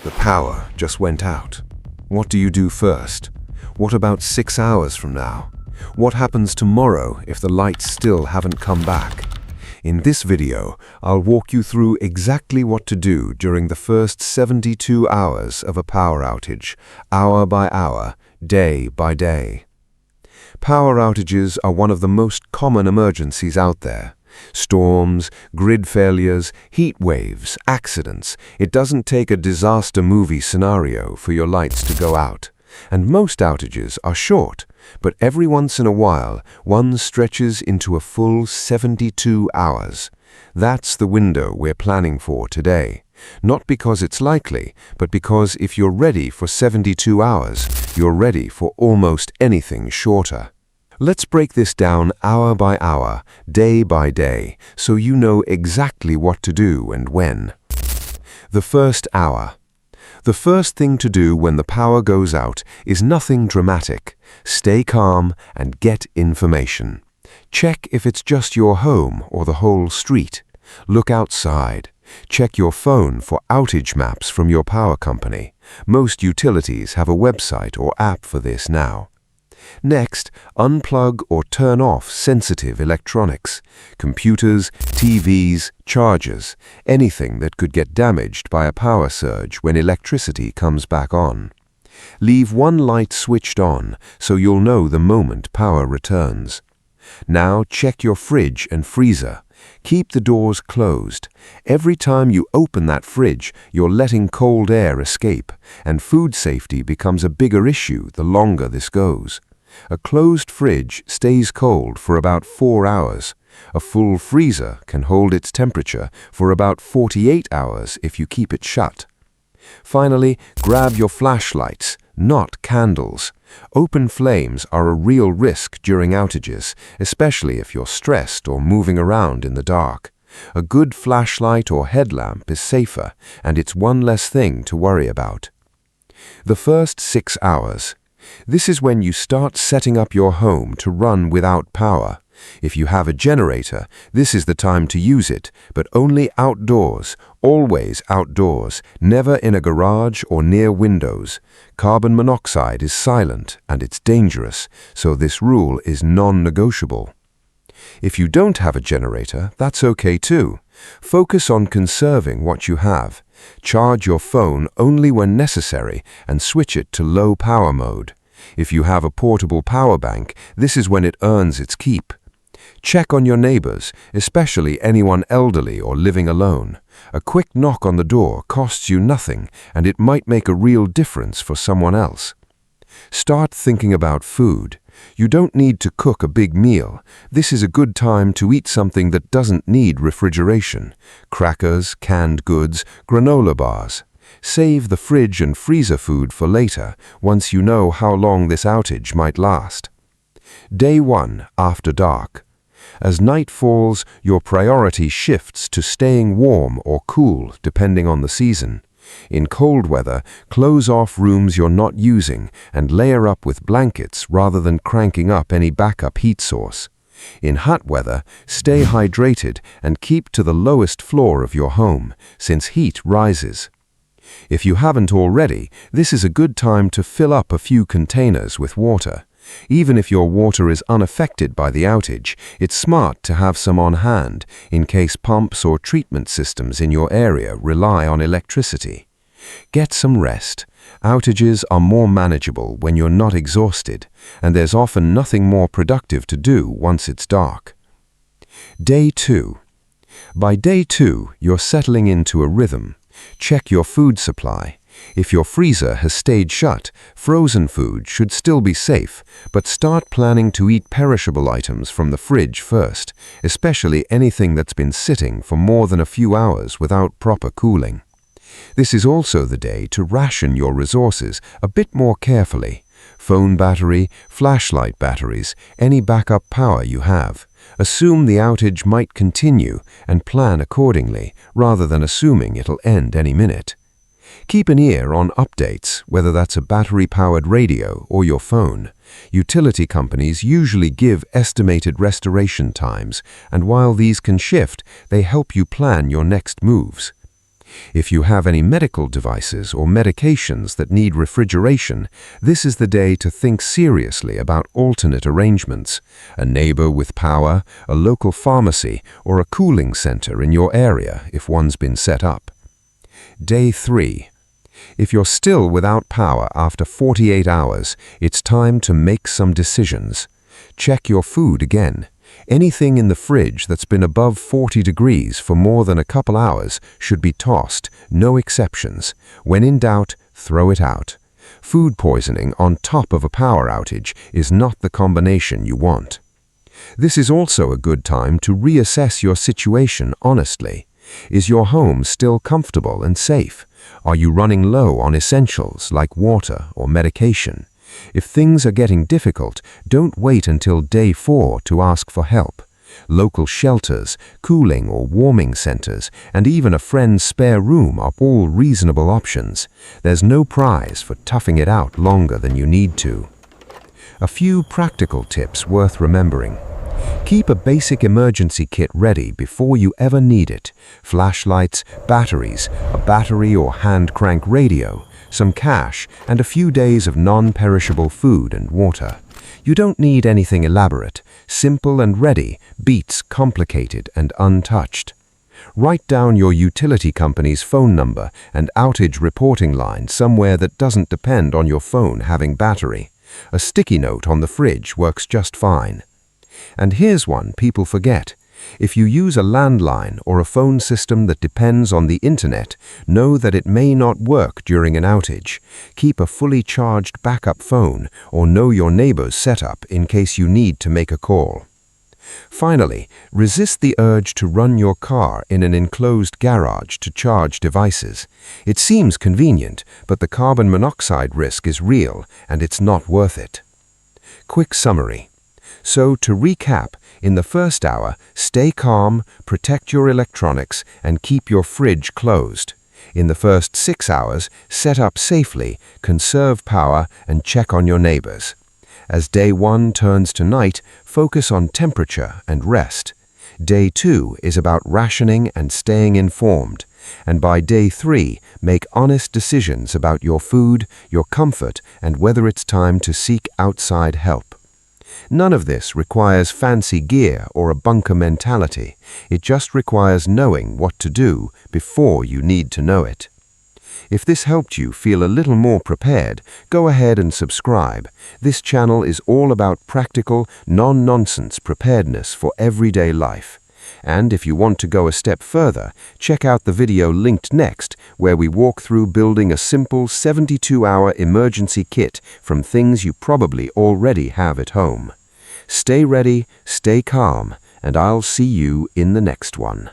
The power just went out. What do you do first? What about 6 hours from now? What happens tomorrow if the lights still haven't come back? In this video, I'll walk you through exactly what to do during the first 72 hours of a power outage, hour by hour, day by day. Power outages are one of the most common emergencies out there. Storms, grid failures, heat waves, accidents. It doesn't take a disaster movie scenario for your lights to go out. And most outages are short, but every once in a while, one stretches into a full 72 hours. That's the window we're planning for today. Not because it's likely, but because if you're ready for 72 hours, you're ready for almost anything shorter. Let's break this down hour by hour, day by day, so you know exactly what to do and when. The first hour. The first thing to do when the power goes out is nothing dramatic. Stay calm and get information. Check if it's just your home or the whole street. Look outside. Check your phone for outage maps from your power company. Most utilities have a website or app for this now. Next, unplug or turn off sensitive electronics, computers, TVs, chargers, anything that could get damaged by a power surge when electricity comes back on. Leave one light switched on so you'll know the moment power returns. Now check your fridge and freezer. Keep the doors closed. Every time you open that fridge, you're letting cold air escape, and food safety becomes a bigger issue the longer this goes. A closed fridge stays cold for about 4 hours. A full freezer can hold its temperature for about 48 hours if you keep it shut. Finally, grab your flashlights, not candles. Open flames are a real risk during outages, especially if you're stressed or moving around in the dark. A good flashlight or headlamp is safer, and it's one less thing to worry about. The first 6 hours. This is when you start setting up your home to run without power. If you have a generator, this is the time to use it, but only outdoors, always outdoors, never in a garage or near windows. Carbon monoxide is silent and it's dangerous, so this rule is non-negotiable. If you don't have a generator, that's okay too. Focus on conserving what you have. Charge your phone only when necessary and switch it to low power mode. If you have a portable power bank, this is when it earns its keep. Check on your neighbors, especially anyone elderly or living alone. A quick knock on the door costs you nothing, and it might make a real difference for someone else. Start thinking about food. You don't need to cook a big meal. This is a good time to eat something that doesn't need refrigeration. Crackers, canned goods, granola bars. Save the fridge and freezer food for later, once you know how long this outage might last. Day 1, after dark. As night falls, your priority shifts to staying warm or cool, depending on the season. In cold weather, close off rooms you're not using and layer up with blankets rather than cranking up any backup heat source. In hot weather, stay hydrated and keep to the lowest floor of your home, since heat rises. If you haven't already, this is a good time to fill up a few containers with water. Even if your water is unaffected by the outage, it's smart to have some on hand in case pumps or treatment systems in your area rely on electricity. Get some rest. Outages are more manageable when you're not exhausted, and there's often nothing more productive to do once it's dark. Day 2. By day 2, you're settling into a rhythm. Check your food supply. If your freezer has stayed shut, frozen food should still be safe, but start planning to eat perishable items from the fridge first, especially anything that's been sitting for more than a few hours without proper cooling. This is also the day to ration your resources a bit more carefully. Phone battery, flashlight batteries, any backup power you have. Assume the outage might continue and plan accordingly, rather than assuming it'll end any minute. Keep an ear on updates, whether that's a battery-powered radio or your phone. Utility companies usually give estimated restoration times, and while these can shift, they help you plan your next moves. If you have any medical devices or medications that need refrigeration, this is the day to think seriously about alternate arrangements, a neighbor with power, a local pharmacy, or a cooling center in your area if one's been set up. Day 3. If you're still without power after 48 hours, it's time to make some decisions. Check your food again. Anything in the fridge that's been above 40 degrees for more than a couple hours should be tossed, no exceptions. When in doubt, throw it out. Food poisoning on top of a power outage is not the combination you want. This is also a good time to reassess your situation honestly. Is your home still comfortable and safe? Are you running low on essentials like water or medication? If things are getting difficult, don't wait until day 4 to ask for help. Local shelters, cooling or warming centers, and even a friend's spare room are all reasonable options. There's no prize for toughing it out longer than you need to. A few practical tips worth remembering. Keep a basic emergency kit ready before you ever need it. Flashlights, batteries, a battery or hand crank radio, some cash, and a few days of non-perishable food and water. You don't need anything elaborate. Simple and ready beats complicated and untouched. Write down your utility company's phone number and outage reporting line somewhere that doesn't depend on your phone having battery. A sticky note on the fridge works just fine. And here's one people forget. If you use a landline or a phone system that depends on the internet, know that it may not work during an outage. Keep a fully charged backup phone or know your neighbor's setup in case you need to make a call. Finally, resist the urge to run your car in an enclosed garage to charge devices. It seems convenient, but the carbon monoxide risk is real and it's not worth it. Quick summary. So, to recap, in the first hour, stay calm, protect your electronics, and keep your fridge closed. In the first 6 hours, set up safely, conserve power, and check on your neighbors. As day 1 turns to night, focus on temperature and rest. Day 2 is about rationing and staying informed. And by day 3, make honest decisions about your food, your comfort, and whether it's time to seek outside help. None of this requires fancy gear or a bunker mentality. It just requires knowing what to do before you need to know it. If this helped you feel a little more prepared, go ahead and subscribe. This channel is all about practical, non-nonsense preparedness for everyday life. And if you want to go a step further, check out the video linked next, where we walk through building a simple 72-hour emergency kit from things you probably already have at home. Stay ready, stay calm, and I'll see you in the next one.